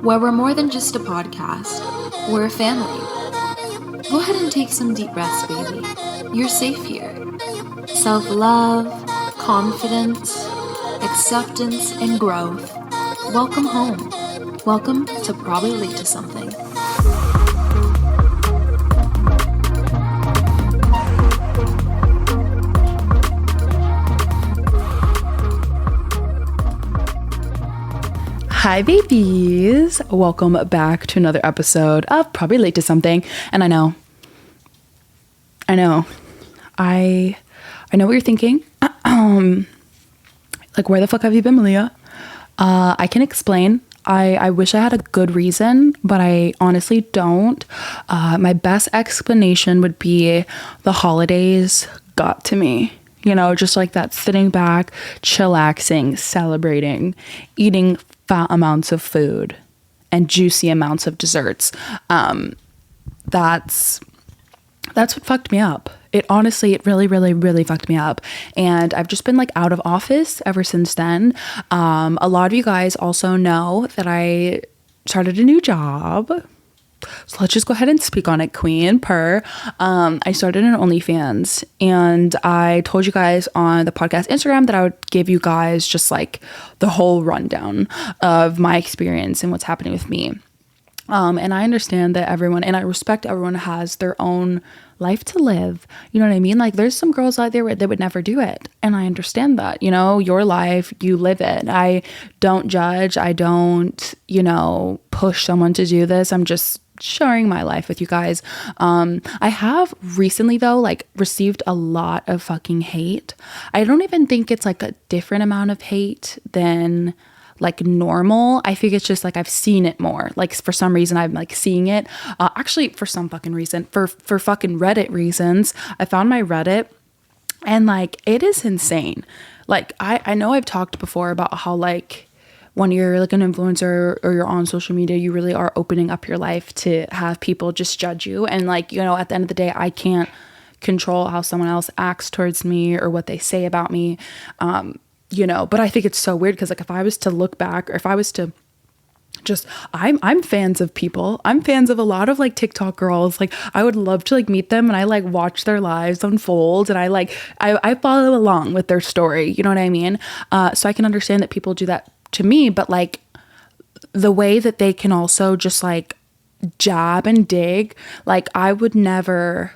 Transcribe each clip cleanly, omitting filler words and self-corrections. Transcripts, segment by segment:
where we're more than just a podcast, we're a family. Go ahead and take some deep breaths, baby. You're safe here. Self-love, confidence, acceptance, and growth. Welcome home. Welcome to Probably Late to Something. Hi babies, welcome back to another episode of Probably Late to Something. And I know what you're thinking. Like, where the fuck have you been, Malia? I can explain. I wish I had a good reason, but I honestly don't. My best explanation would be the holidays got to me. You know, just like that, sitting back, chillaxing, celebrating, eating fat amounts of food and juicy amounts of desserts. That's what fucked me up. It really fucked me up. And I've just been like out of office ever since then. A lot of you guys also know that I started a new job. So let's just go ahead and speak on it, queen. I started an OnlyFans, and I told you guys on the podcast Instagram that I would give you guys just like the whole rundown of my experience and what's happening with me. And I understand that everyone, and I respect everyone, has their own life to live. You know what I mean? Like, there's some girls out there that would never do it. And I understand that, you know, your life, you live it. I don't judge. I don't, push someone to do this. I'm just sharing my life with you guys. I have recently though, like, received a lot of fucking hate. I don't even think it's like a different amount of hate than like normal. I think it's just like I've seen it more. Like, for some reason I'm like seeing it. Actually, for some fucking reason, for fucking Reddit reasons, I found my Reddit, and like, it is insane. Like, I know I've talked before about how, like, when you're like an influencer or you're on social media, you really are opening up your life to have people just judge you. And like, at the end of the day, I can't control how someone else acts towards me or what they say about me. But I think it's so weird because, like, if I was to look back, or if I was to just, I'm fans of people. I'm fans of a lot of like TikTok girls. Like, I would love to like meet them, and I like watch their lives unfold, and I follow along with their story. You know what I mean? So I can understand that people do that to me, but like the way that they can also just like jab and dig, like, I would never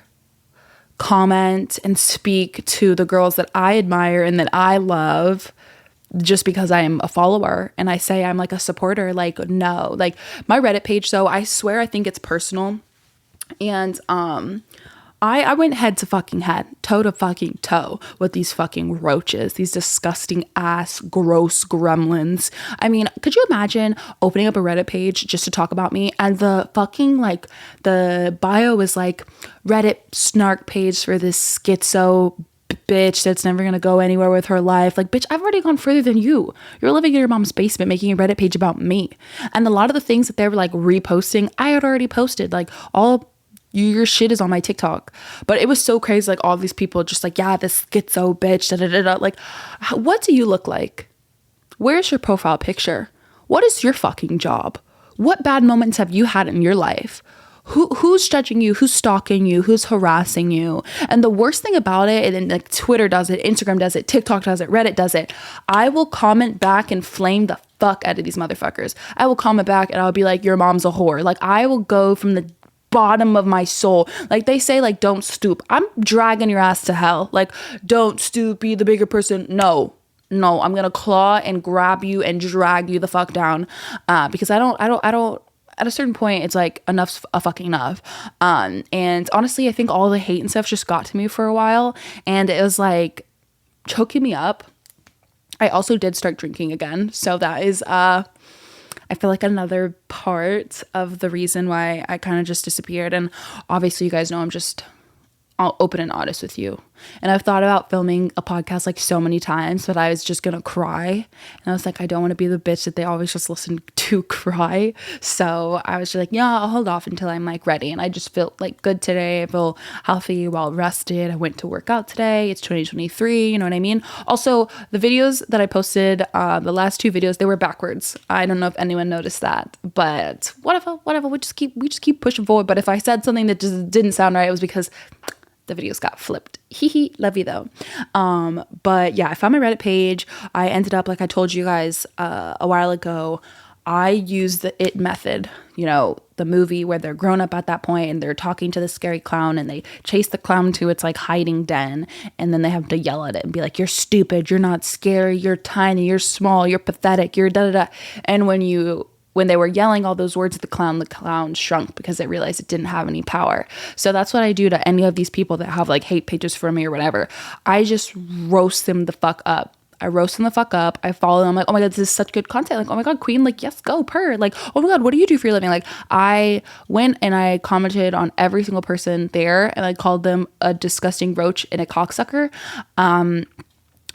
comment and speak to the girls that I admire and that I love just because I'm a follower and I say I'm like a supporter. Like, no, like, my Reddit page, though, I swear I think it's personal. And I went head to fucking head, toe to fucking toe with these fucking roaches, these disgusting ass, gross gremlins. I mean, could you imagine opening up a Reddit page just to talk about me, and the fucking, like, the bio is like, Reddit snark page for this schizo bitch that's never gonna go anywhere with her life. Like, bitch, I've already gone further than you. You're living in your mom's basement making a Reddit page about me. And a lot of the things that they were like reposting, I had already posted. Like, all your shit is on my TikTok. But it was so crazy, like, all these people just like, yeah, this schizo bitch, da da da da. Like, what do you look like? Where's your profile picture? What is your fucking job? What bad moments have you had in your life? Who's judging you? Who's stalking you? Who's harassing you? And the worst thing about it, and like Twitter does it, Instagram does it, TikTok does it, Reddit does it, I will comment back and flame the fuck out of these motherfuckers. I will comment back and I'll be like, your mom's a whore. Like, I will go from the bottom of my soul. Like, they say, like, don't stoop. I'm dragging your ass to hell. Like, don't stoop, be the bigger person. No, I'm gonna claw and grab you and drag you the fuck down. Because I don't at a certain point, it's like, enough's a fucking enough. And honestly, I think all the hate and stuff just got to me for a while, and it was like choking me up. I also did start drinking again, so that is I feel like another part of the reason why I kind of just disappeared. And obviously, you guys know I'm just open and honest with you. And I've thought about filming a podcast like so many times, but I was just gonna cry. And I was like, I don't want to be the bitch that they always just listen to cry. So I was just like, yeah, I'll hold off until I'm like ready. And I just feel like good today. I feel healthy, well rested. I went to work out today. It's 2023. You know what I mean? Also, the videos that I posted, the last 2 videos, they were backwards. I don't know if anyone noticed that, but whatever. We just keep pushing forward. But if I said something that just didn't sound right, it was because the videos got flipped. Hee love you though. But yeah, I found my Reddit page. I ended up, like I told you guys a while ago, I used the It method, you know, the movie where they're grown up at that point and they're talking to the scary clown and they chase the clown to its like hiding den, and then they have to yell at it and be like, you're stupid, you're not scary, you're tiny, you're small, you're pathetic, you're da da da. And when they were yelling all those words at the clown shrunk because they realized it didn't have any power. So that's what I do to any of these people that have like hate pages for me or whatever. I just roast them the fuck up. I roast them the fuck up. I follow them. I'm like, oh my God, this is such good content. Like, oh my God, queen, like, yes, go, purr. Like, oh my God, what do you do for your living? Like, I went and I commented on every single person there and I called them a disgusting roach and a cocksucker.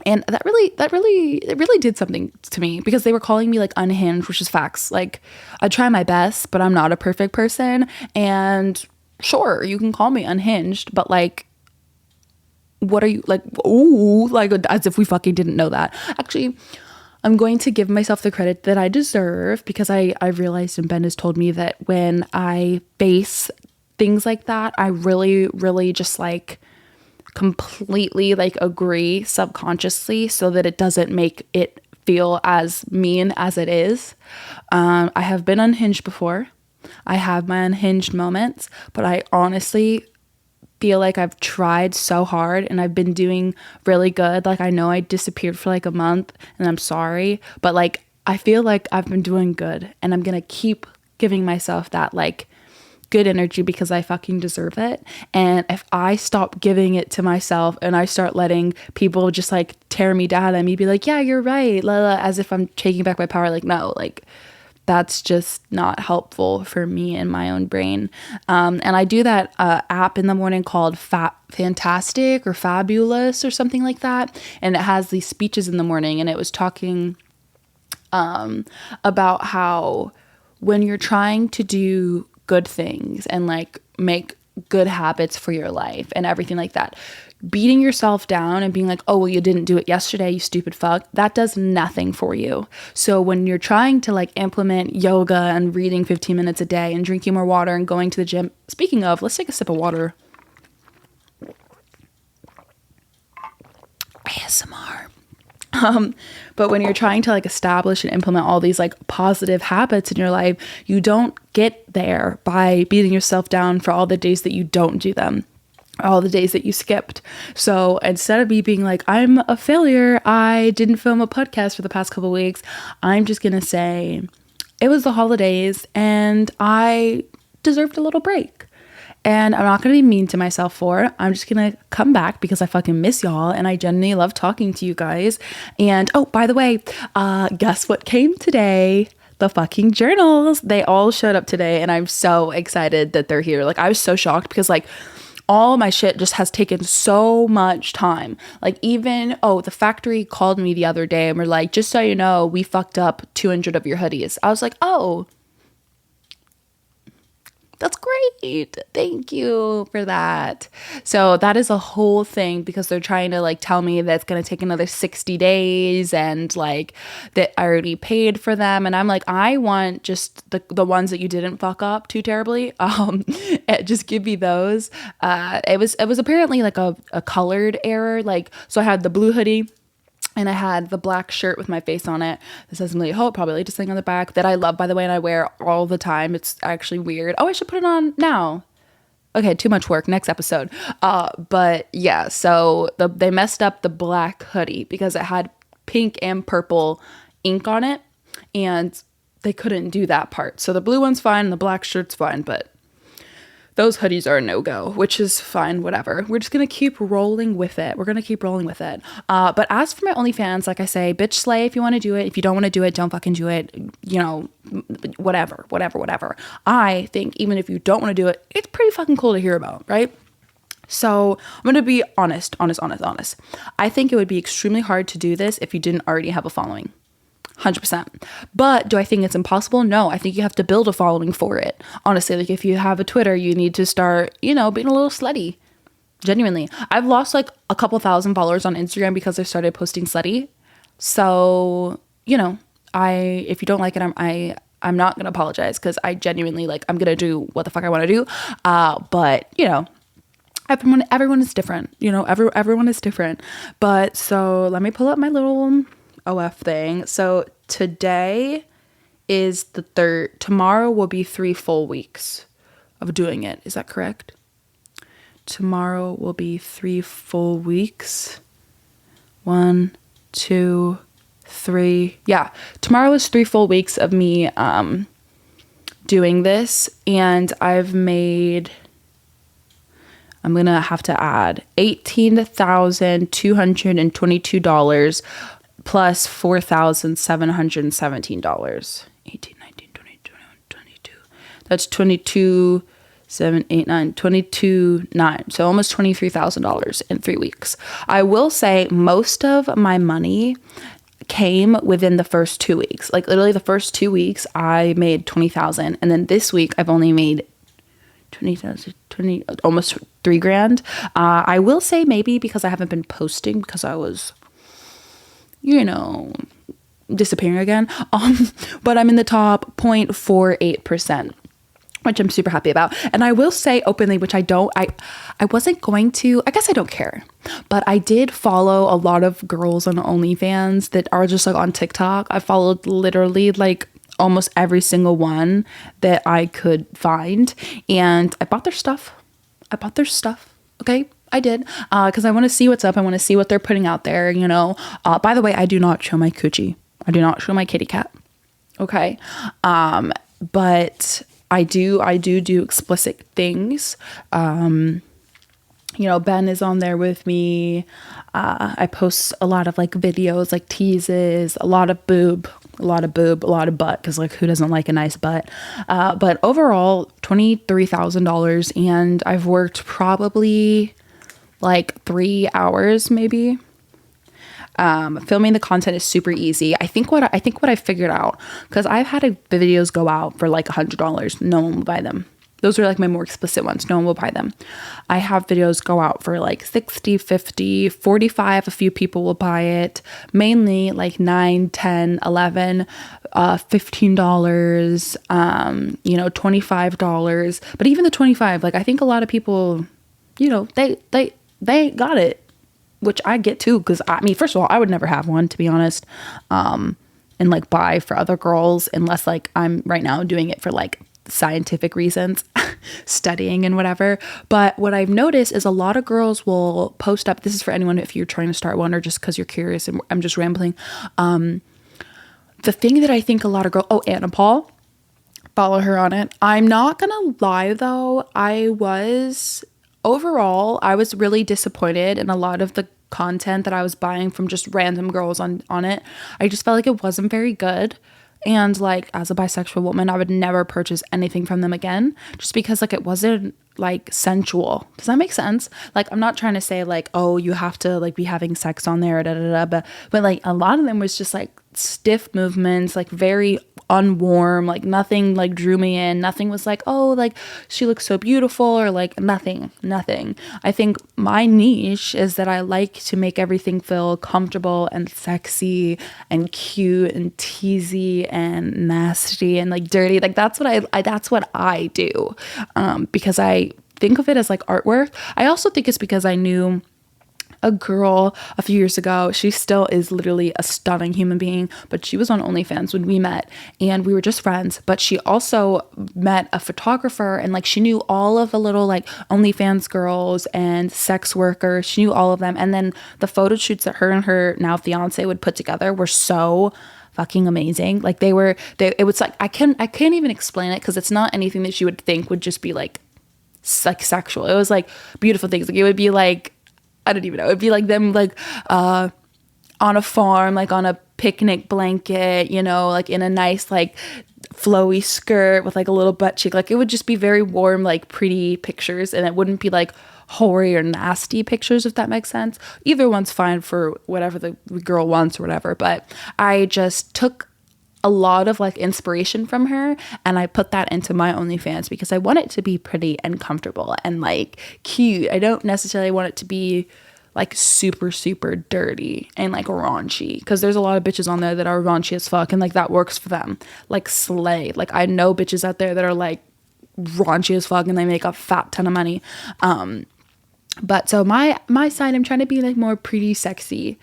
And that really did something to me because they were calling me like unhinged, which is facts. Like, I try my best, but I'm not a perfect person. And sure, you can call me unhinged, but like, what are you like? Ooh, like as if we fucking didn't know that. Actually, I'm going to give myself the credit that I deserve because I realized, and Ben has told me, that when I face things like that, I really just like completely like agree subconsciously so that it doesn't make it feel as mean as it is. I have been unhinged before. I have my unhinged moments, but I honestly feel like I've tried so hard and I've been doing really good. Like, I know I disappeared for like a month and I'm sorry, but like I feel like I've been doing good and I'm gonna keep giving myself that like good energy because I fucking deserve it. And if I stop giving it to myself and I start letting people just like tear me down and me be like, yeah, you're right, as if I'm taking back my power, like, no, like that's just not helpful for me and my own brain. And I do that app in the morning called Fantastic or Fabulous or something like that. And it has these speeches in the morning, and it was talking about how when you're trying to do good things and like make good habits for your life and everything like that, beating yourself down and being like, oh, well, you didn't do it yesterday, you stupid fuck, that does nothing for you. So when you're trying to like implement yoga and reading 15 minutes a day and drinking more water and going to the gym, speaking of, let's take a sip of water. ASMR. But when you're trying to like establish and implement all these like positive habits in your life, you don't get there by beating yourself down for all the days that you don't do them, all the days that you skipped. So instead of me being like, I'm a failure, I didn't film a podcast for the past couple weeks, I'm just gonna say it was the holidays and I deserved a little break. And I'm not going to be mean to myself for it. I'm just going to come back because I fucking miss y'all. And I genuinely love talking to you guys. And, oh, by the way, guess what came today? The fucking journals. They all showed up today. And I'm so excited that they're here. Like, I was so shocked because, like, all my shit just has taken so much time. Like, even, the factory called me the other day and were like, just so you know, we fucked up 200 of your hoodies. I was like, oh, that's great. Thank you for that. So that is a whole thing because they're trying to like tell me that it's going to take another 60 days and like that I already paid for them. And I'm like, I want just the ones that you didn't fuck up too terribly. Just give me those. It was apparently like a colored error. Like, so I had the blue hoodie and I had the black shirt with my face on it. This says Amelia Hope, probably latest thing on the back that I love, by the way, and I wear all the time. It's actually weird. Oh, I should put it on now. Okay, too much work. Next episode. But yeah, so they messed up the black hoodie because it had pink and purple ink on it, and they couldn't do that part. So the blue one's fine, and the black shirt's fine, but those hoodies are a no-go, which is fine, whatever. We're just going to keep rolling with it. But as for my OnlyFans, like I say, bitch slay if you want to do it. If you don't want to do it, don't fucking do it. You know, whatever. I think even if you don't want to do it, it's pretty fucking cool to hear about, right? So I'm going to be honest. I think it would be extremely hard to do this if you didn't already have a following. 100%. But do I think it's impossible? No, I think you have to build a following for it. Honestly, like if you have a Twitter, you need to start, being a little slutty. Genuinely. I've lost like a couple thousand followers on Instagram because I started posting slutty. So, if you don't like it, I'm not going to apologize because I genuinely I'm going to do what the fuck I want to do. But, everyone is different, everyone is different. But so let me pull up my little OF thing. So today is the 3rd. Tomorrow will be 3 full weeks of doing it. Is that correct? Tomorrow will be 3 full weeks. 1, 2, 3. Yeah. Tomorrow is 3 full weeks of me doing this, and I've made, I'm going to have to add $18,222 plus $4,717. 18, 19, 20, 21, 22. That's 22, 7, 8, 9, 22, 9. So almost $23,000 in 3 weeks. I will say most of my money came within the first 2 weeks. Like literally the first 2 weeks I made 20,000, and then this week I've only made 20,000, almost $3,000. I will say maybe because I haven't been posting because I was, disappearing again. But I'm in the top 0.48%, which I'm super happy about. And I will say openly, which I wasn't going to, I guess I don't care, but I did follow a lot of girls on OnlyFans that are just like on TikTok. I followed literally almost every single one that I could find, and I bought their stuff. Okay. I did, because I want to see what's up. I want to see what they're putting out there, By the way, I do not show my coochie. I do not show my kitty cat. Okay. But I do explicit things. Ben is on there with me. I post a lot of videos, teases, a lot of boob, a lot of butt, because who doesn't like a nice butt? But overall, $23,000, and I've worked probably 3 hours maybe. Filming the content is super easy. I think what I figured out, because I've had videos go out for $100. No one will buy them. Those are my more explicit ones. No one will buy them. I have videos go out for 60, 50, 45. A few people will buy it. Mainly 9, 10, 11, $15, $25. But even the 25, I think a lot of people, they got it, which I get too. Because first of all, I would never have one, to be honest, and buy for other girls unless I'm right now doing it for scientific reasons, studying and whatever. But what I've noticed is a lot of girls will post up. This is for anyone if you're trying to start one or just because you're curious and I'm just rambling. The thing that I think a lot of girls, Anna Paul, follow her on it. I'm not gonna lie though, I was really disappointed in a lot of the content that I was buying from just random girls on it. I just felt like it wasn't very good. And as a bisexual woman, I would never purchase anything from them again, just because it wasn't sensual. Does that make sense? I'm not trying to say you have to be having sex on there, but a lot of them was just stiff movements, very unwarm, nothing drew me in. Nothing was she looks so beautiful, or nothing. I think my niche is that I like to make everything feel comfortable and sexy and cute and teasy and nasty and dirty. That's what I do, because I think of it as artwork. I also think it's because I knew a girl a few years ago. She still is literally a stunning human being, but she was on OnlyFans when we met, and we were just friends. But she also met a photographer, and she knew all of the little OnlyFans girls and sex workers. She knew all of them. And then the photo shoots that her and her now fiance would put together were so fucking amazing. It was I can't even explain it, because it's not anything that you would think would just be sexual. It was beautiful things. It would be I don't even know. It'd be them on a farm, like on a picnic blanket, you know, like in a nice, like flowy skirt with like a little butt cheek. Like it would just be very warm, like pretty pictures, and it wouldn't be like hoary or nasty pictures, if that makes sense. Either one's fine for whatever the girl wants or whatever. But I just took a lot of like inspiration from her and I put that into my OnlyFans because I want it to be pretty and comfortable and like cute. I don't necessarily want it to be like super super dirty and like raunchy, because there's a lot of bitches on there that are raunchy as fuck and like that works for them, like slay. Like I know bitches out there that are like raunchy as fuck and they make a fat ton of money. But so my side, I'm trying to be like more pretty sexy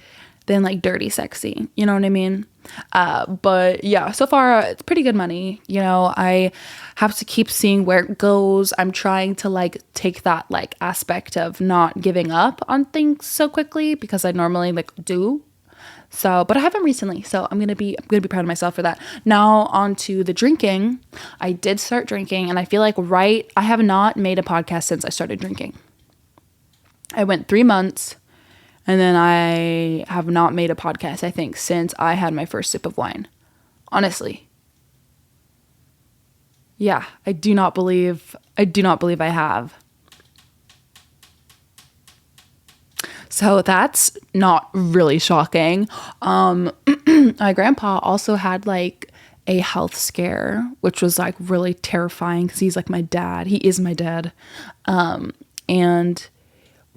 than like dirty sexy, you know what I mean? But yeah, so far it's pretty good money. You know, I have to keep seeing where it goes. I'm trying to like take that like aspect of not giving up on things so quickly, because I normally like do. So, but I haven't recently, so I'm gonna be proud of myself for that. Now on to the drinking. I did start drinking, and I feel like I have not made a podcast since I started drinking. I went 3 months. And then I have not made a podcast, I think, since I had my first sip of wine. Honestly. Yeah, I do not believe I have. So that's not really shocking. My grandpa also had like a health scare, which was like really terrifying because he's like my dad. He is my dad. And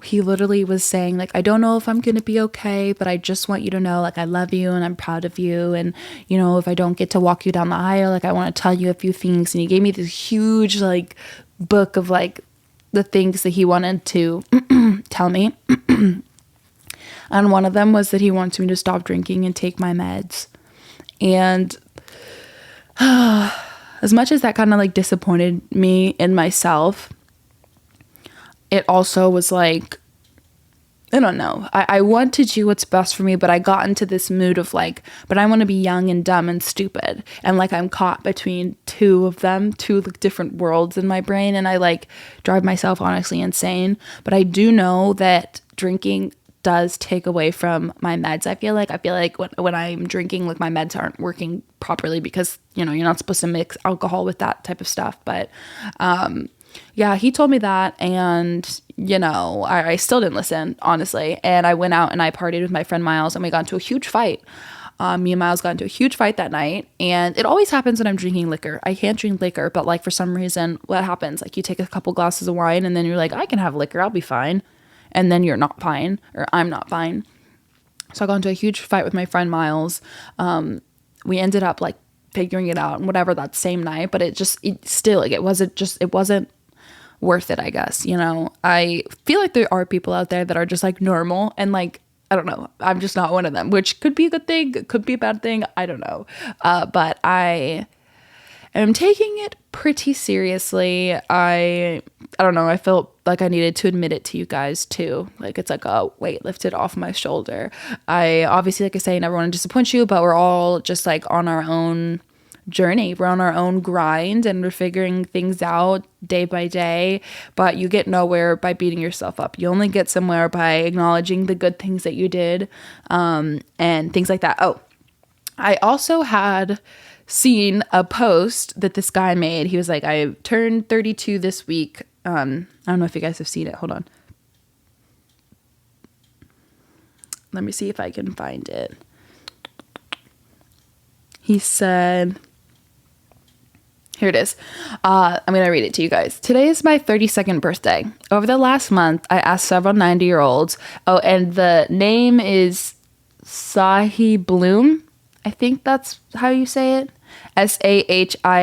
he literally was saying like, I don't know if I'm going to be okay, but I just want you to know, like, I love you and I'm proud of you. And, you know, if I don't get to walk you down the aisle, like, I want to tell you a few things. And he gave me this huge, like, book of, like, the things that he wanted to tell me. And one of them was that he wants me to stop drinking and take my meds. And as much as that kind of, like, disappointed me in myself, it also was like, I don't know. I want to do what's best for me, but I got into this mood of like, but I want to be young and dumb and stupid. And like I'm caught between two of them, two like different worlds in my brain. And I like drive myself honestly insane. But I do know that drinking does take away from my meds. I feel like when I'm drinking, like my meds aren't working properly because, you know, you're not supposed to mix alcohol with that type of stuff. But, yeah, he told me that, and, you know, I still didn't listen, honestly, and I went out and I partied with my friend Miles, and we got into a huge fight. Me and Miles got into a huge fight that night, and it always happens when I'm drinking liquor. I can't drink liquor, but, like, for some reason, what happens? Like, you take a couple glasses of wine, and then you're like, I can have liquor, I'll be fine, and then you're not fine, or I'm not fine. So I got into a huge fight with my friend Miles. We ended up, like, figuring it out and whatever that same night, but it wasn't worth it, I guess. You know, I feel like there are people out there that are just like normal, and like, I don't know, I'm just not one of them, which could be a good thing, could be a bad thing, I don't know. But I am taking it pretty seriously. I don't know, I felt like I needed to admit it to you guys too. Like, it's like a weight lifted off my shoulder. I obviously, like I say, never want to disappoint you, but we're all just like on our own journey. We're on our own grind and we're figuring things out day by day, but you get nowhere by beating yourself up. You only get somewhere by acknowledging the good things that you did, and things like that. Oh, I also had seen a post that this guy made. He was like, I turned 32 this week. I don't know if you guys have seen it. Hold on. Let me see if I can find it. He said, here it is. I'm going to read it to you guys. Today is my 32nd birthday. Over the last month, I asked several 90-year-olds. Oh, and the name is Sahi Bloom. I think that's how you say it. SAHILBLOOM.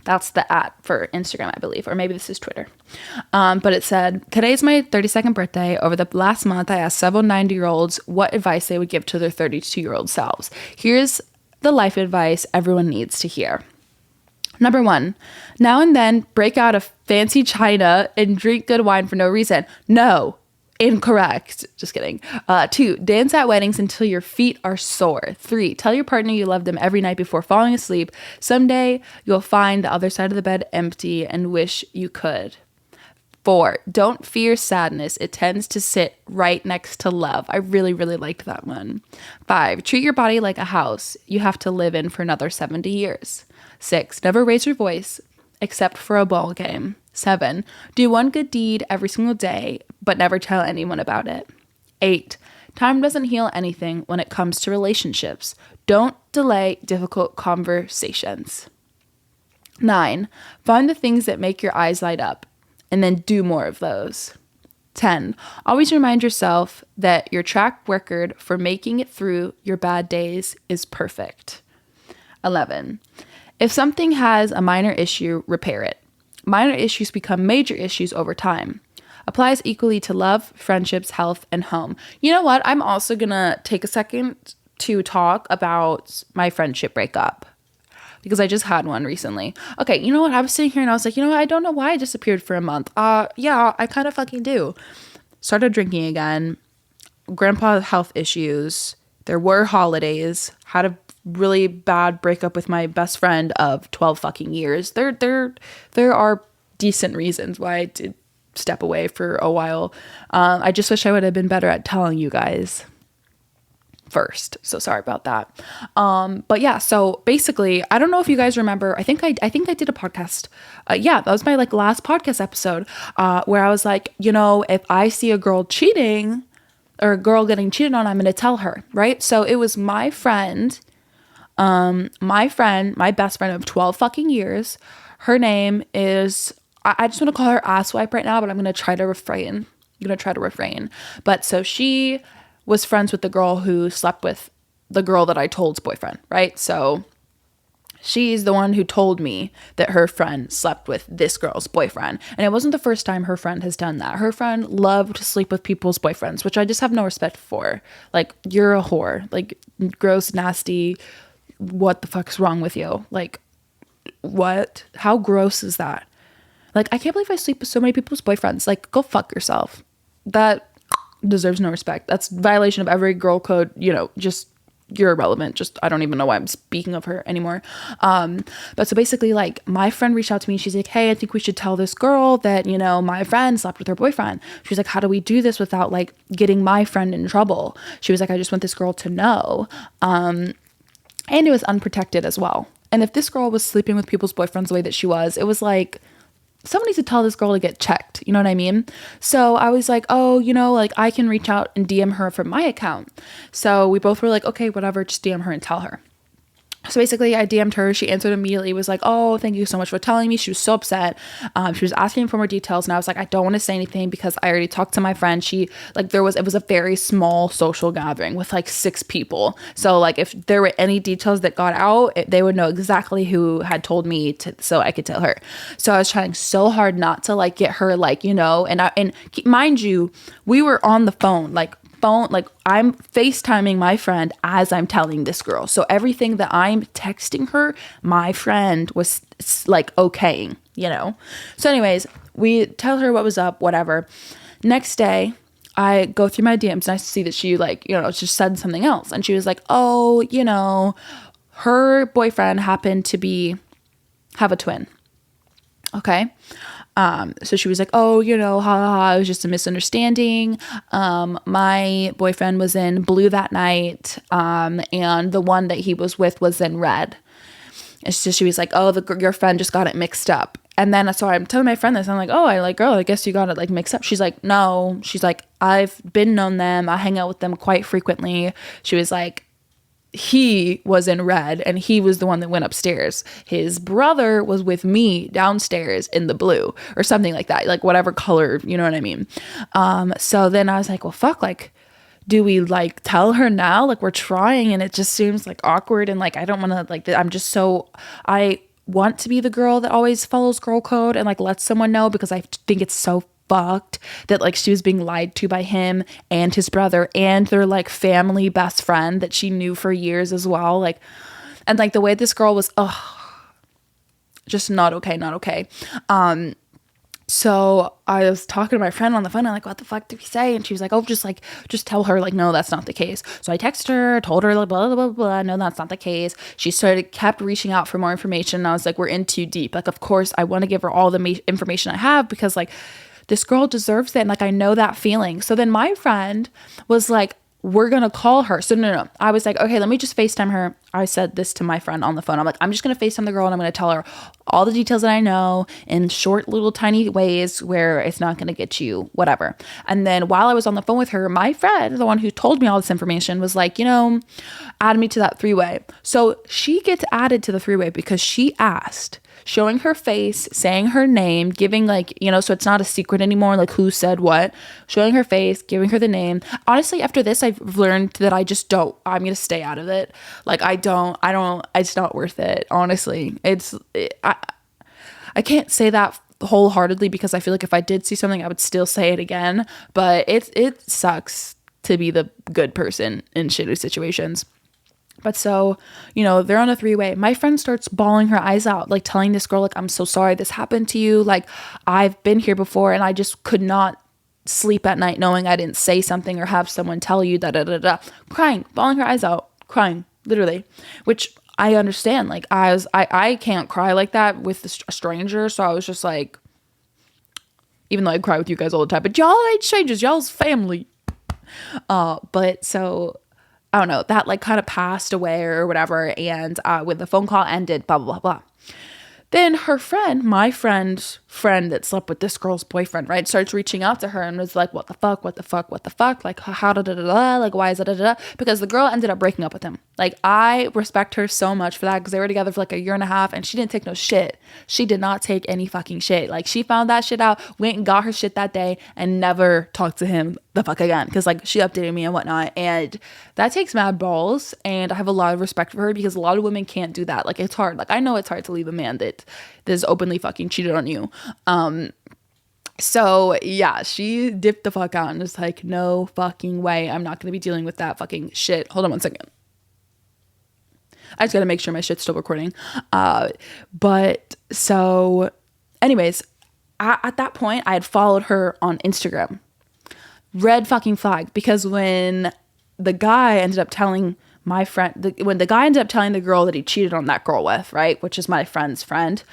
That's the @ for Instagram, I believe. Or maybe this is Twitter. But it said, today's my 32nd birthday. Over the last month, I asked several 90-year-olds what advice they would give to their 32-year-old selves. Here's the life advice everyone needs to hear. Number 1, now and then break out a fancy china and drink good wine for no reason. No, incorrect. Just kidding. 2, dance at weddings until your feet are sore. 3, tell your partner you love them every night before falling asleep. Someday you'll find the other side of the bed empty and wish you could. 4, don't fear sadness. It tends to sit right next to love. I really, really liked that one. 5, treat your body like a house you have to live in for another 70 years. 6, never raise your voice except for a ball game. 7, do one good deed every single day, but never tell anyone about it. 8, time doesn't heal anything when it comes to relationships. Don't delay difficult conversations. 9, find the things that make your eyes light up and then do more of those. 10, always remind yourself that your track record for making it through your bad days is perfect. 11, if something has a minor issue, repair it. Minor issues become major issues over time. Applies equally to love, friendships, health, and home. You know what? I'm also gonna take a second to talk about my friendship breakup, because I just had one recently. Okay, you know what? I was sitting here and I was like, you know what? I don't know why I disappeared for a month. Yeah, I kind of fucking do. Started drinking again. Grandpa health issues. There were holidays. Had a really bad breakup with my best friend of 12 fucking years. There are decent reasons why I did step away for a while. I just wish I would have been better at telling you guys first. So sorry about that. But yeah, so basically, I don't know if you guys remember, I think I did a podcast. Yeah, that was my like last podcast episode, where I was like, you know, if I see a girl cheating or a girl getting cheated on, I'm going to tell her, right? So it was my best friend of 12 fucking years. Her name is, I just want to call her Asswipe right now, but I'm going to try to refrain. But so she was friends with the girl who slept with the girl that I told's boyfriend, right? So she's the one who told me that her friend slept with this girl's boyfriend. And it wasn't the first time her friend has done that. Her friend loved to sleep with people's boyfriends, which I just have no respect for. Like, you're a whore. Like, gross, nasty. What the fuck's wrong with you? Like, what? How gross is that? Like, I can't believe I sleep with so many people's boyfriends. Like, go fuck yourself. That deserves no respect. That's violation of every girl code, you know, just, you're irrelevant. Just, I don't even know why I'm speaking of her anymore. But so basically, like, my friend reached out to me. She's like, hey, I think we should tell this girl that, you know, my friend slept with her boyfriend. She's like, how do we do this without like getting my friend in trouble? She was like, I just want this girl to know. And it was unprotected as well. And if this girl was sleeping with people's boyfriends the way that she was, it was like, somebody needs to tell this girl to get checked. You know what I mean? So I was like, oh, you know, like I can reach out and DM her from my account. So we both were like, okay, whatever, just DM her and tell her. So basically I DM'd her. She answered immediately, was like, oh, thank you so much for telling me. She was so upset. She was asking for more details. And I was like, I don't want to say anything because I already talked to my friend. She like, it was a very small social gathering with like 6 people. So like if there were any details that got out, they would know exactly who had told me so I could tell her. So I was trying so hard not to like get her like, you know, and mind you, we were on the phone, like I'm FaceTiming my friend as I'm telling this girl. So everything that I'm texting her, my friend was like okaying, you know? So anyways, we tell her what was up, whatever. Next day, I go through my DMs and I see that she like, you know, just said something else. And she was like, oh, you know, her boyfriend happened to have a twin. Okay. So she was like, oh, you know, it was just a misunderstanding. My boyfriend was in blue that night. And the one that he was with was in red. And so she was like, oh, your friend just got it mixed up. And then, so I'm telling my friend this, I'm like, oh, girl, I guess you got it like mixed up. She's like, no, she's like, I've been known them. I hang out with them quite frequently. She was like, he was in red and he was the one that went upstairs. His brother was with me downstairs in the blue or something like that, like whatever color, you know what I mean? So then I was like, well, fuck, like, do we like tell her now? Like we're trying and it just seems like awkward. And like, I don't want to like, I want to be the girl that always follows girl code and like lets someone know because I think it's so fucked that like she was being lied to by him and his brother and their like family best friend that she knew for years as well. Like, and like the way this girl was, just not okay. So I was talking to my friend on the phone. I'm like, what the fuck did we say? And she was like, oh, just tell her like, no, that's not the case. So I texted her, told her like, blah, blah, blah, blah. No, that's not the case. She kept reaching out for more information. And I was like, we're in too deep. Like, of course I want to give her all the information I have because like, this girl deserves it. And like, I know that feeling. So then my friend was like, we're going to call her. So no. I was like, okay, let me just FaceTime her. I said this to my friend on the phone. I'm like, I'm just going to FaceTime the girl and I'm going to tell her all the details that I know in short little tiny ways where it's not going to get you whatever. And then while I was on the phone with her, my friend, the one who told me all this information, was like, add me to that three-way. So she gets added to the three-way because she asked, showing her face, saying her name, giving like, so it's not a secret anymore, like who said what, showing her face, giving her the name. Honestly, after this, I've learned that I'm going to stay out of it. Like, it's not worth it. Honestly, I can't say that wholeheartedly because I feel like if I did see something, I would still say it again, but it sucks to be the good person in shitty situations. But so, they're on a three-way. My friend starts bawling her eyes out, like telling this girl, like, I'm so sorry this happened to you. Like, I've been here before and I just could not sleep at night knowing I didn't say something or have someone tell you crying, bawling her eyes out, crying, literally, which I understand. Like, I can't cry like that with a stranger. So I was just like, even though I cry with you guys all the time, but y'all ain't strangers, y'all's family. But so I don't know, that like kind of passed away or whatever. And when the phone call ended, blah, blah, blah, blah. Then her friend, my friend that slept with this girl's boyfriend, right, starts reaching out to her and was like, what the fuck? Like, how da-da-da-da? Like, why is it da-da-da? Because the girl ended up breaking up with him. Like, I respect her so much for that because they were together for like a year and a half and she didn't take no shit. She did not take any fucking shit. Like, she found that shit out, went and got her shit that day and never talked to him the fuck again because like she updated me and whatnot, and that takes mad balls. And I have a lot of respect for her because a lot of women can't do that. Like, it's hard. Like, I know it's hard to leave a man that is openly fucking cheated on you. So yeah, she dipped the fuck out and was like, no fucking way, I'm not gonna be dealing with that fucking shit. Hold on one second, I just gotta make sure my shit's still recording. But so anyways, at that point I had followed her on Instagram. Red fucking flag, because when the guy ended up telling my friend, when the guy ended up telling the girl that he cheated on that girl with, right, which is my friend's friend,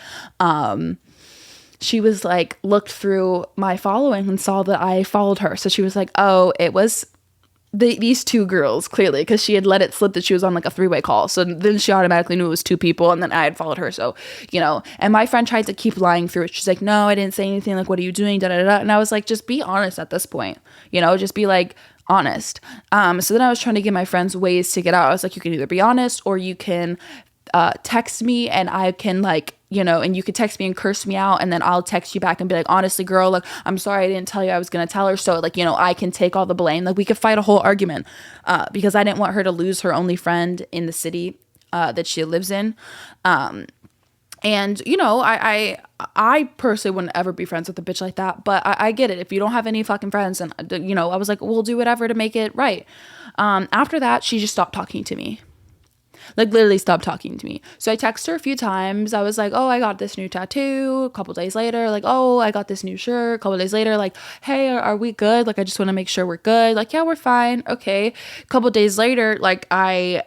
she was like, looked through my following and saw that I followed her. So she was like, oh, it was these two girls, clearly, because she had let it slip that she was on like a three-way call. So then she automatically knew it was two people, and then I had followed her. So, and my friend tried to keep lying through it. She's like, no, I didn't say anything. Like, what are you doing? Da da da. And I was like, just be honest at this point, just be like honest. So then I was trying to give my friends ways to get out. I was like, you can either be honest or you can text me and I can like, and you could text me and curse me out, and then I'll text you back and be like, honestly, girl, like, I'm sorry I didn't tell you I was going to tell her. So like, I can take all the blame. Like, we could fight a whole argument because I didn't want her to lose her only friend in the city that she lives in. And, I personally wouldn't ever be friends with a bitch like that, but I get it. If you don't have any fucking friends, and, I was like, we'll do whatever to make it right. After that, she just stopped talking to me. Like, literally stopped talking to me. So I texted her a few times. I was like, oh, I got this new tattoo. A couple days later, like, oh, I got this new shirt. A couple days later, like, hey, are we good? Like, I just want to make sure we're good. Like, yeah, we're fine. Okay. A couple days later, like, I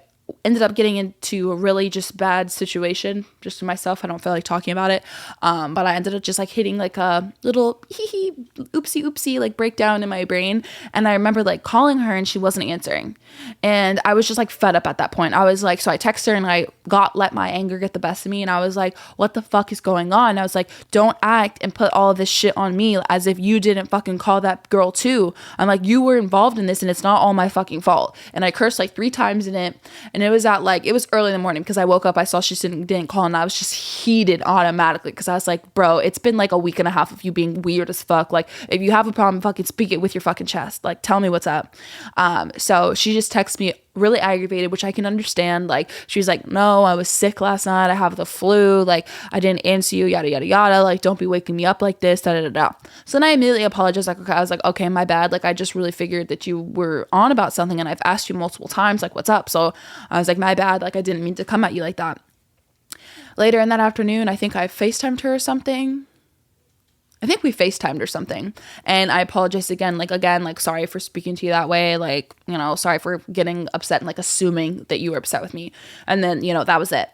ended up getting into a really just bad situation just to myself. I don't feel like talking about it. But I ended up just like hitting like a little oopsie like breakdown in my brain. And I remember like calling her and she wasn't answering. And I was just like fed up at that point. I was like, so I texted her and I let my anger get the best of me. And I was like, what the fuck is going on? And I was like, don't act and put all of this shit on me as if you didn't fucking call that girl too. I'm like, you were involved in this and it's not all my fucking fault. And I cursed like 3 times in it. And it was it was early in the morning because I woke up, I saw she didn't call, and I was just heated automatically because I was like, bro, it's been like a week and a half of you being weird as fuck. Like, if you have a problem, fucking speak it with your fucking chest. Like, tell me what's up. So she just texted me really aggravated, which I can understand. Like, she was like, no, I was sick last night. I have the flu. Like, I didn't answer you, yada, yada, yada. Like, don't be waking me up like this, da, da, da, da. So then I immediately apologized. Like, okay, I was like, okay, my bad. Like, I just really figured that you were on about something and I've asked you multiple times, like, what's up? So I was like, my bad. Like, I didn't mean to come at you like that. Later in that afternoon, I think I FaceTimed her or something. I think we FaceTimed or something. And I apologized again, like, sorry for speaking to you that way. Like, sorry for getting upset and like assuming that you were upset with me. And then, that was it.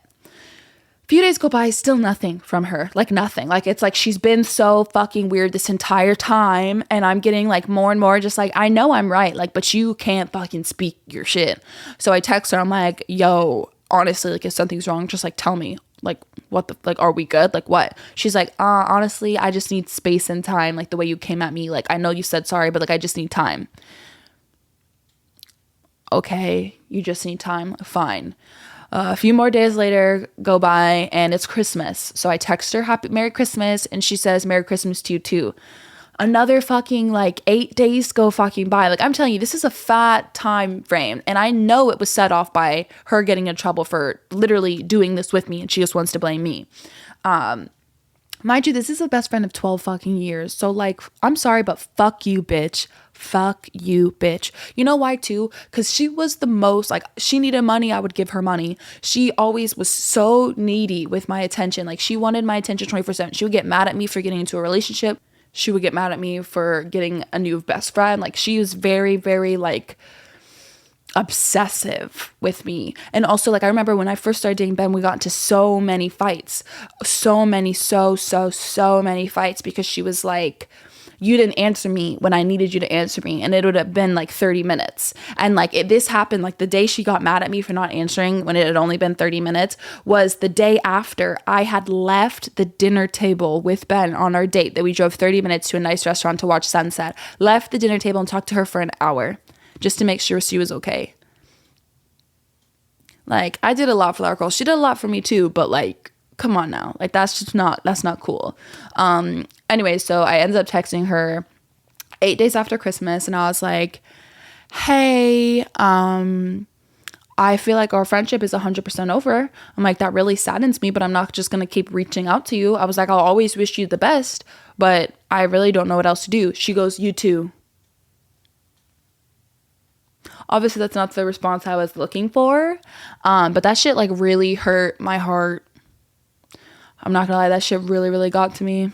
Few days go by, still nothing from her. Like nothing. Like it's like she's been so fucking weird this entire time, and I'm getting like more and more just like, I know I'm right, like, but you can't fucking speak your shit. So I text her, I'm like, yo, honestly, like if something's wrong, just like tell me. Like what the like, are we good? Like what? She's like, honestly, I just need space and time. Like the way you came at me, like I know you said sorry, but like I just need time. Okay, you just need time. Fine. A few more days later go by and it's Christmas. So I text her Merry Christmas, and she says Merry Christmas to you too. Another fucking like 8 days go fucking by. Like I'm telling you, this is a fat time frame, and I know it was set off by her getting in trouble for literally doing this with me, and she just wants to blame me. Mind you, this is a best friend of 12 fucking years. So like, I'm sorry, but fuck you, bitch. Fuck you, bitch. You know why too? Because she was the most, like, she needed money, I would give her money. She always was so needy with my attention. Like, she wanted my attention 24/7. She would get mad at me for getting into a relationship. She would get mad at me for getting a new best friend. Like, she was very, very, like, obsessive with me. And also, like, I remember when I first started dating Ben, we got into so many fights. So many fights because she was like, you didn't answer me when I needed you to answer me. And it would have been like 30 minutes. And like this happened like the day she got mad at me for not answering when it had only been 30 minutes was the day after I had left the dinner table with Ben on our date that we drove 30 minutes to a nice restaurant to watch sunset. Left the dinner table and talked to her for an hour just to make sure she was okay. Like, I did a lot for that girl. She did a lot for me too, but like, come on now. Like, that's not cool. Anyway, so I ended up texting her 8 days after Christmas, and I was like, hey, I feel like our friendship is 100% over. I'm like, that really saddens me, but I'm not just going to keep reaching out to you. I was like, I'll always wish you the best, but I really don't know what else to do. She goes, you too. Obviously, that's not the response I was looking for, but that shit like really hurt my heart. I'm not gonna lie, that shit really, really got to me.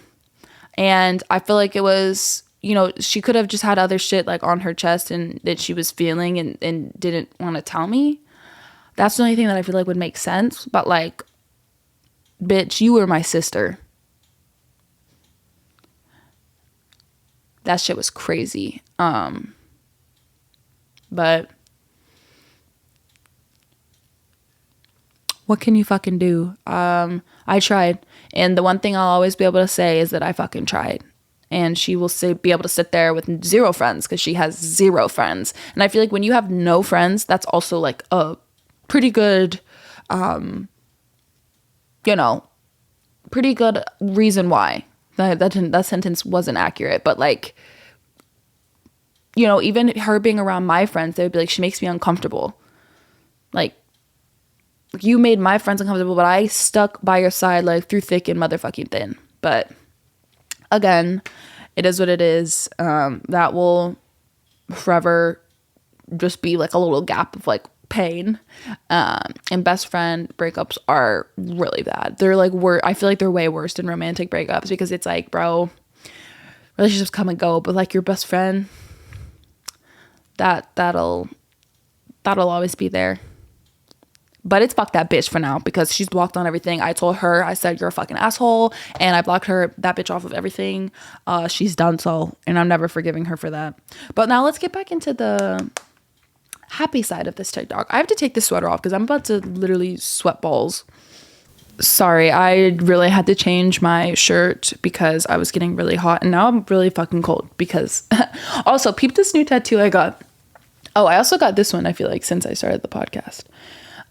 And I feel like it was, you know, she could have just had other shit like on her chest and that she was feeling and didn't want to tell me. That's the only thing that I feel like would make sense. But like, bitch, you were my sister. That shit was crazy. But what can you fucking do? I tried. And the one thing I'll always be able to say is that I fucking tried. And she will be able to sit there with zero friends because she has zero friends. And I feel like when you have no friends, that's also like a pretty good, pretty good reason why. That sentence wasn't accurate. But like, you know, even her being around my friends, they would be like, she makes me uncomfortable. Like, you made my friends uncomfortable, but I stuck by your side like through thick and motherfucking thin. But again, it is what it is. That will forever just be like a little gap of like pain. And best friend breakups are really bad. They're like I feel like they're way worse than romantic breakups because it's like, bro, relationships come and go, but like your best friend, that'll always be there. But it's fuck that bitch for now because she's blocked on everything. I told her, I said, you're a fucking asshole. And I blocked that bitch off of everything. She's done so. And I'm never forgiving her for that. But now let's get back into the happy side of this TikTok. I have to take this sweater off because I'm about to literally sweat balls. Sorry, I really had to change my shirt because I was getting really hot. And now I'm really fucking cold because... Also, peep this new tattoo I got. Oh, I also got this one, I feel like, since I started the podcast.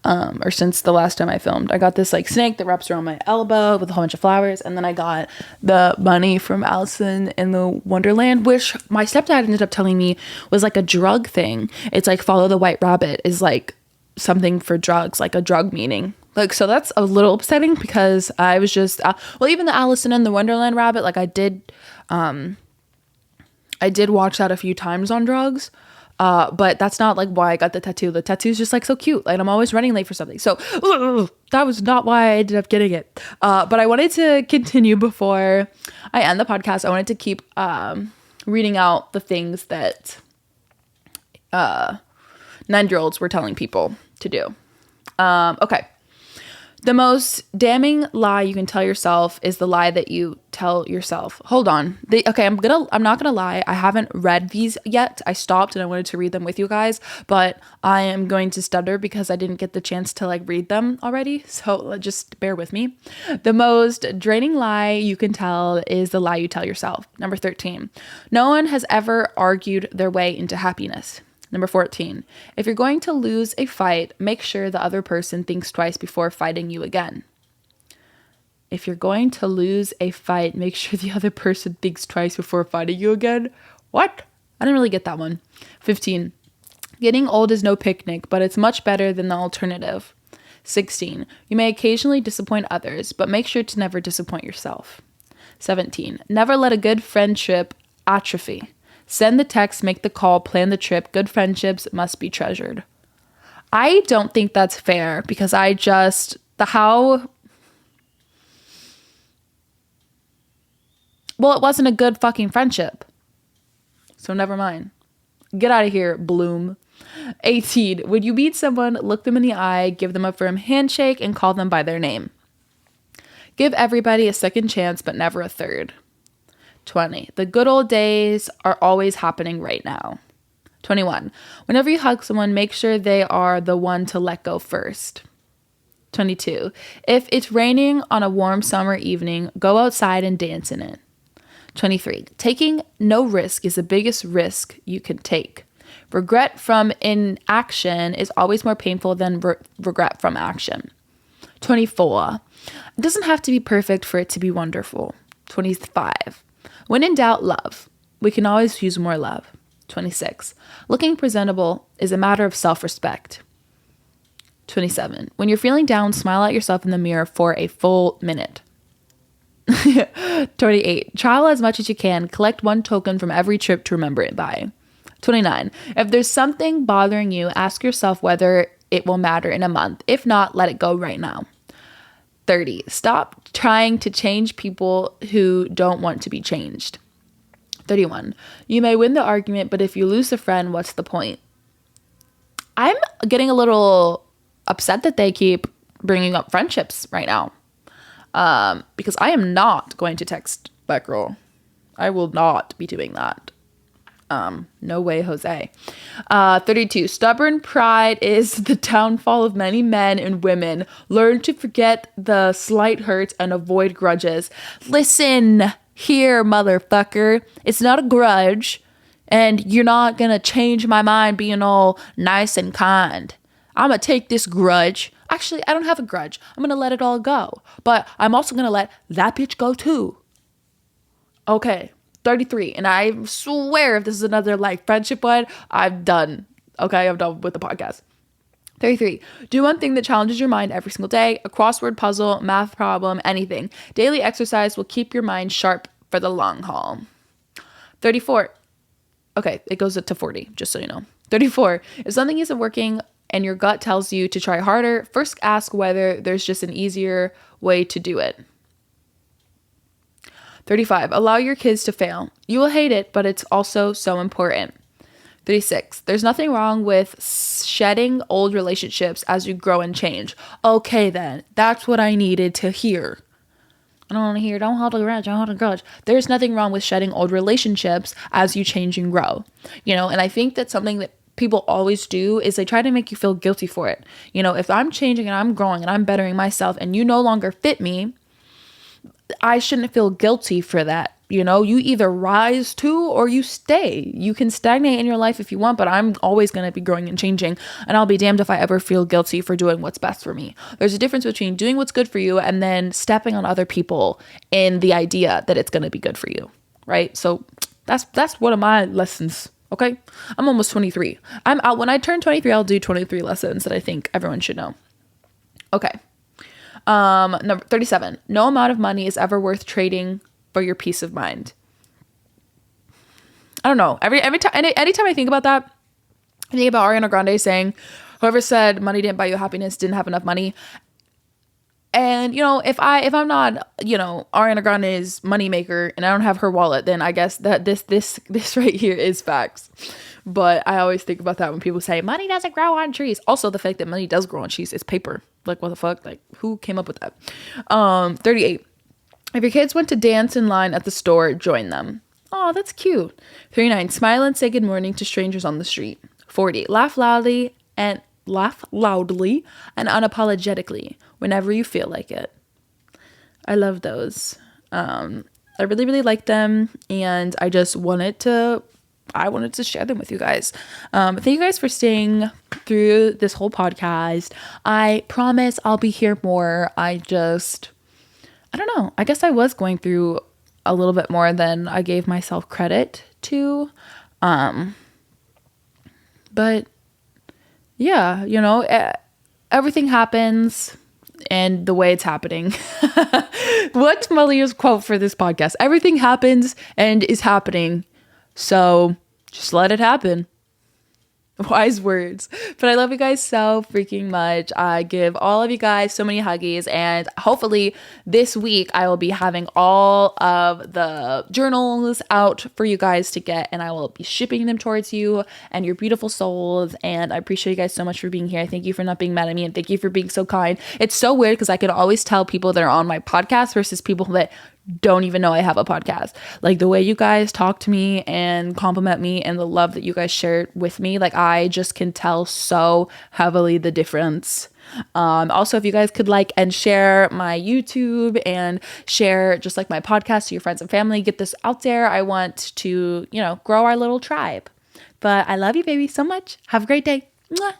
Or since the last time I filmed. I got this like snake that wraps around my elbow with a whole bunch of flowers, and then I got the bunny from Alice in the Wonderland, which my stepdad ended up telling me was like a drug thing. It's like Follow the White Rabbit is like something for drugs, like a drug meaning. Like, so that's a little upsetting because I was just even the Alice in the Wonderland rabbit, like I did watch that a few times on drugs. But that's not like why I got the tattoo. The tattoo is just like so cute. Like I'm always running late for something. So that was not why I ended up getting it. But I wanted to continue before I end the podcast. I wanted to keep reading out the things that 9-year-olds were telling people to do. Okay. The most damning lie you can tell yourself is the lie that you tell yourself. Hold on. I'm not gonna lie. I haven't read these yet. I stopped and I wanted to read them with you guys, but I am going to stutter because I didn't get the chance to like read them already. So just bear with me. The most draining lie you can tell is the lie you tell yourself. Number 13. No one has ever argued their way into happiness. Number 14, if you're going to lose a fight, make sure the other person thinks twice before fighting you again. If you're going to lose a fight, make sure the other person thinks twice before fighting you again. What? I didn't really get that one. 15, getting old is no picnic, but it's much better than the alternative. 16, you may occasionally disappoint others, but make sure to never disappoint yourself. 17, never let a good friendship atrophy. Send the text, make the call, plan the trip. Good friendships must be treasured. I don't think that's fair because well, it wasn't a good fucking friendship. So never mind. Get out of here, Bloom. 18, when you meet someone, look them in the eye, give them a firm handshake, and call them by their name. Give everybody a second chance, but never a third. 20. The good old days are always happening right now. 21. Whenever you hug someone, make sure they are the one to let go first. 22. If it's raining on a warm summer evening, go outside and dance in it. 23. Taking no risk is the biggest risk you can take. Regret from inaction is always more painful than regret from action. 24. It doesn't have to be perfect for it to be wonderful. 25. When in doubt, love. We can always use more love. 26. Looking presentable is a matter of self-respect. 27. When you're feeling down, smile at yourself in the mirror for a full minute. 28. Travel as much as you can. Collect one token from every trip to remember it by. 29. If there's something bothering you, ask yourself whether it will matter in a month. If not, let it go right now. 30. Stop trying to change people who don't want to be changed. 31. You may win the argument, but if you lose a friend, what's the point? I'm getting a little upset that they keep bringing up friendships right now. Because I am not going to text that girl. I will not be doing that. No way, Jose. 32. Stubborn pride is the downfall of many men and women. Learn to forget the slight hurts and avoid grudges. Listen here, motherfucker. It's not a grudge, and you're not gonna change my mind being all nice and kind. I'm gonna take this grudge. Actually, I don't have a grudge. I'm gonna let it all go. But I'm also gonna let that bitch go too. Okay. 33, and I swear if this is another like friendship one, I'm done. Okay, I'm done with the podcast. 33, do one thing that challenges your mind every single day, a crossword puzzle, math problem, anything. Daily exercise will keep your mind sharp for the long haul. 34, okay, it goes up to 40, just so you know. 34, if something isn't working and your gut tells you to try harder, first ask whether there's just an easier way to do it. 35. Allow your kids to fail. You will hate it, but it's also so important. 36. There's nothing wrong with shedding old relationships as you grow and change. Okay, then. That's what I needed to hear. I don't want to hear, don't hold a grudge, don't hold a grudge. There's nothing wrong with shedding old relationships as you change and grow. And I think that's something that people always do is they try to make you feel guilty for it. If I'm changing and I'm growing and I'm bettering myself and you no longer fit me, I shouldn't feel guilty for that. You either rise to or you stay. You can stagnate in your life if you want, but I'm always going to be growing and changing, and I'll be damned if I ever feel guilty for doing what's best for me. There's a difference between doing what's good for you and then stepping on other people in the idea that it's going to be good for you, right? So that's one of my lessons. Okay, I'm almost 23. I'm out. When I turn 23, I'll do 23 lessons that I think everyone should know. Okay. Number 37. No amount of money is ever worth trading for your peace of mind. I don't know. Anytime I think about that, I think about Ariana Grande saying, whoever said money didn't buy you happiness didn't have enough money. And if I'm not, Ariana Grande's moneymaker and I don't have her wallet, then I guess that this right here is facts. But I always think about that when people say money doesn't grow on trees. Also, the fact that money does grow on trees is paper. Like, what the fuck? Like, who came up with that? 38. If your kids went to dance in line at the store, join them. Oh, that's cute. 39. Smile and say good morning to strangers on the street. 40. Laugh loudly and unapologetically whenever you feel like it. I love those. I really, really like them, and I just wanted to share them with you guys. Thank you guys for staying through this whole podcast. I promise I'll be here more. I don't know. I guess I was going through a little bit more than I gave myself credit to. But yeah, everything happens and the way it's happening. What's Malia's quote for this podcast? Everything happens and is happening. So just let it happen. Wise words. But I love you guys so freaking much. I give all of you guys so many huggies, and hopefully this week I will be having all of the journals out for you guys to get, and I will be shipping them towards you and your beautiful souls. And I appreciate you guys so much for being here. Thank you for not being mad at me, and thank you for being so kind. It's so weird because I can always tell people that are on my podcast versus people that don't even know I have a podcast. Like, the way you guys talk to me and compliment me and the love that you guys share with me, like, I just can tell so heavily the difference. Also, if you guys could like and share my YouTube and share just like my podcast to your friends and family, get this out there. I want to, grow our little tribe. But I love you, baby, so much. Have a great day. Mwah.